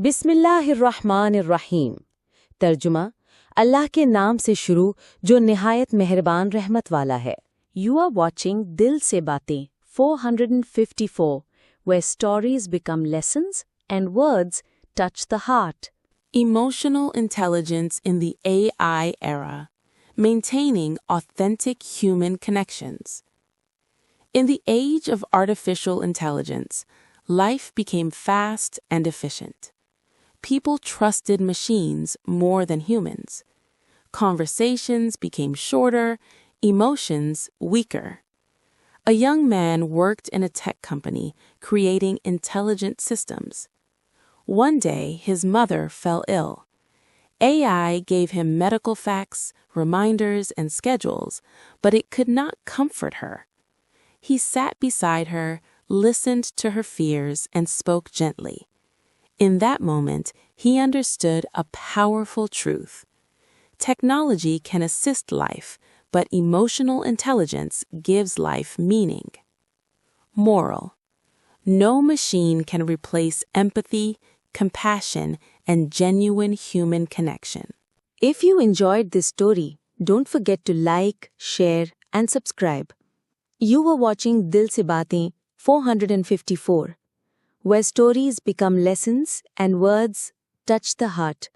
बिस्मिल्लाहिर्रहमानिर्रहीम। तर्जुमा अल्लाह के नाम से शुरू जो निहायत मेहरबान रहमत वाला है। You are watching Dil Se Baatein 454, where stories become lessons and words touch the heart. Emotional intelligence in the AI era, maintaining authentic human connections. In the age of artificial intelligence, life became fast and efficient. People trusted machines more than humans. Conversations became shorter, emotions weaker. A young man worked in a tech company creating intelligent systems. One day, his mother fell ill. AI gave him medical facts, reminders, and schedules, but it could not comfort her. He sat beside her, listened to her fears, and spoke gently. In that moment, he understood a powerful truth. Technology can assist life, but emotional intelligence gives life meaning. Moral: no machine can replace empathy, compassion, and genuine human connection. If you enjoyed this story, don't forget to like, share, and subscribe. You were watching Dil Se Baatein 454, where stories become lessons and words touch the heart.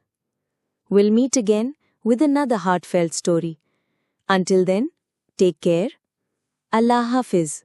We'll meet again with another heartfelt story. Until then, take care. Allah Hafiz.